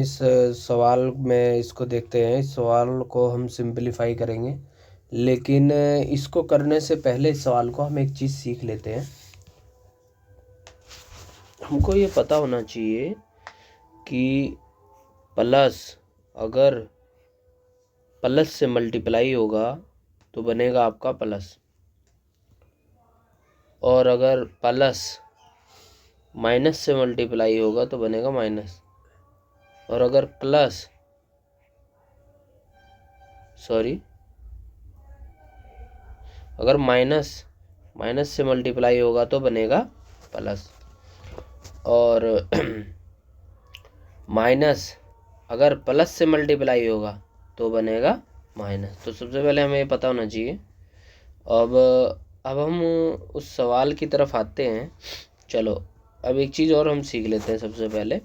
इस सवाल में इसको देखते हैं। इस सवाल को हम सिंपलीफाई करेंगे, लेकिन इसको करने से पहले इस सवाल को हम एक चीज़ सीख लेते हैं। हमको ये पता होना चाहिए कि प्लस अगर प्लस से मल्टीप्लाई होगा तो बनेगा आपका प्लस, और अगर प्लस माइनस से मल्टीप्लाई होगा तो बनेगा माइनस, और अगर अगर माइनस से मल्टीप्लाई होगा तो बनेगा प्लस, और माइनस अगर प्लस से मल्टीप्लाई होगा तो बनेगा माइनस। तो सबसे पहले हमें ये पता होना चाहिए। अब हम उस सवाल की तरफ आते हैं। चलो अब एक चीज़ और हम सीख लेते हैं। सबसे पहले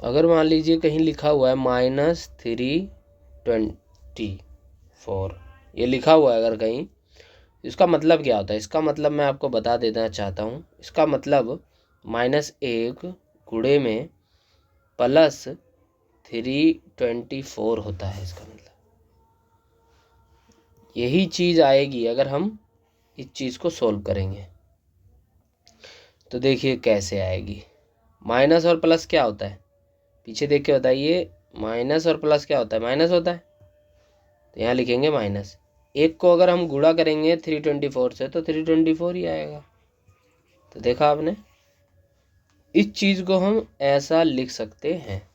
अगर मान लीजिए कहीं लिखा हुआ है -324, ये लिखा हुआ है अगर कहीं, इसका मतलब क्या होता है? इसका मतलब मैं आपको बता देना चाहता हूँ। इसका मतलब -1 गुणे में +324 होता है। इसका मतलब यही चीज़ आएगी अगर हम इस चीज़ को सोल्व करेंगे। तो देखिए कैसे आएगी। माइनस और प्लस क्या होता है? पीछे देख के बताइए। माइनस और प्लस क्या होता है? माइनस होता है, तो यहाँ लिखेंगे माइनस। एक को अगर हम गुणा करेंगे 324 से तो 324 ही आएगा। तो देखा आपने, इस चीज़ को हम ऐसा लिख सकते हैं।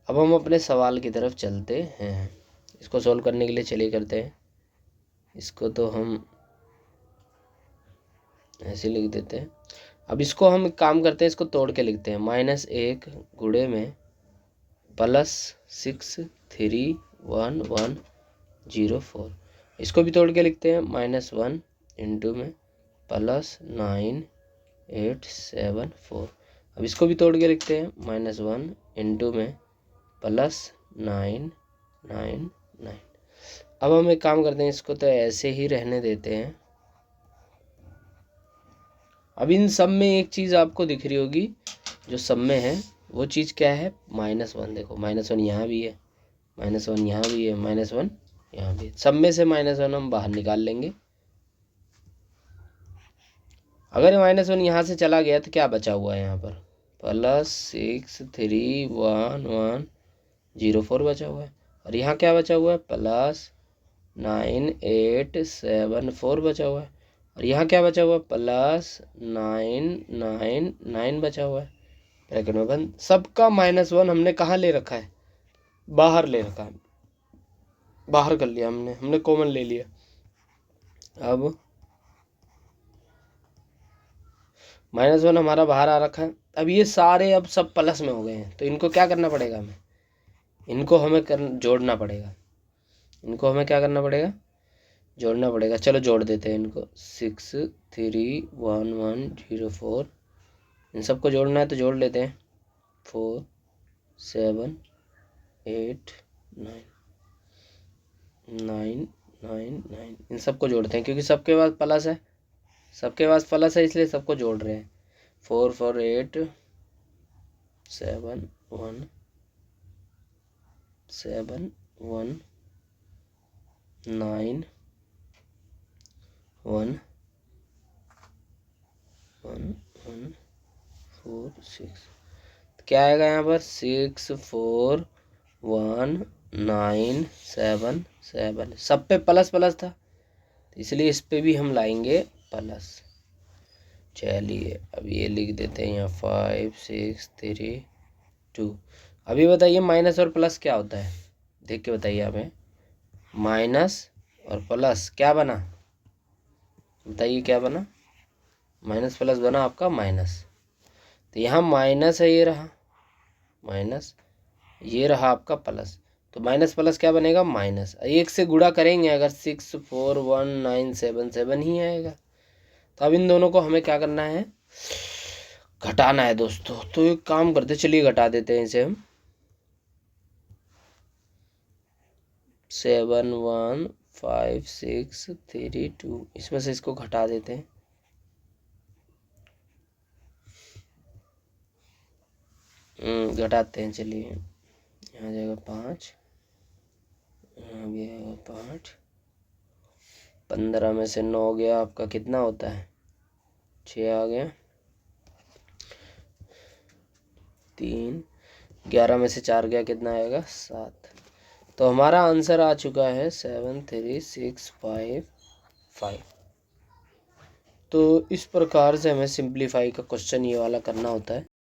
अब हम अपने सवाल की तरफ चलते हैं। इसको सॉल्व करने के लिए चलिए करते हैं। इसको तो हम ऐसे लिख देते हैं। अब इसको हम एक काम करते हैं, इसको तोड़ के लिखते हैं। -1 गुणे में +6311104। इसको भी तोड़ के लिखते हैं। -1 इंटू में +9874। अब इसको भी तोड़ के लिखते हैं। -1 इंटू में +999। अब हम एक काम करते हैं, इसको तो ऐसे ही रहने देते हैं। अब इन सब में एक चीज़ आपको दिख रही होगी, जो सब में है वो चीज़ क्या है? -1। देखो -1 यहाँ भी है, -1 यहाँ भी है, -1 यहाँ भी है। सब में से -1 हम बाहर निकाल लेंगे। अगर -1 यहाँ से चला गया तो क्या बचा हुआ है यहाँ पर? +6311104 बचा हुआ है। और यहाँ क्या बचा हुआ है? +9874 बचा हुआ है। और यहाँ क्या बचा हुआ है? +999 बचा हुआ है। ब्रैकेट में बंद। सबका -1 हमने कहाँ ले रखा है? बाहर ले रखा है, बाहर कर लिया हमने कॉमन ले लिया। अब -1 हमारा बाहर आ रखा है। अब ये सारे अब सब प्लस में हो गए हैं, तो इनको क्या करना पड़ेगा? इनको हमें जोड़ना पड़ेगा। इनको हमें क्या करना पड़ेगा? जोड़ना पड़ेगा। चलो जोड़ देते हैं इनको। 6311104, इन सबको जोड़ना है तो जोड़ लेते हैं। 4 7 8 9 9 9 9, इन सबको जोड़ते हैं क्योंकि सबके पास प्लस है। सबके पास प्लस है इसलिए सबको जोड़ रहे हैं। 4 4 8 7 1 7 1 9 1 1 1 4 6। क्या आएगा यहाँ पर? 6 4 1 9 7 7। सब पे प्लस प्लस था, इसलिए इस पे भी हम लाएंगे प्लस। चलिए अब ये लिख देते हैं यहाँ 5 6 3 2। अभी बताइए माइनस और प्लस क्या होता है? देख के बताइए हमें। माइनस और प्लस क्या बना? बताइए क्या बना? माइनस प्लस बना आपका माइनस। तो यहाँ माइनस है, ये रहा माइनस, ये रहा आपका प्लस। तो माइनस प्लस क्या बनेगा? माइनस। एक से गुणा करेंगे अगर 6 4 1 9 7 7 ही आएगा। तो अब इन दोनों को हमें क्या करना है? घटाना है दोस्तों। तो एक काम करते, चलिए घटा देते हैं इसे हम। 7 1 5 6 3 2, इसमें से इसको घटा देते हैं। घटाते हैं चलिए। यहाँ जाएगा 5, यहाँ भी आएगा 5, 15 में से 9 गया, आपका कितना होता है? 6 आ गया, 3, 11 में से 4 गया, कितना आएगा? 7। तो हमारा आंसर आ चुका है 73655। तो इस प्रकार से हमें सिंप्लीफाई का क्वेश्चन ये वाला करना होता है।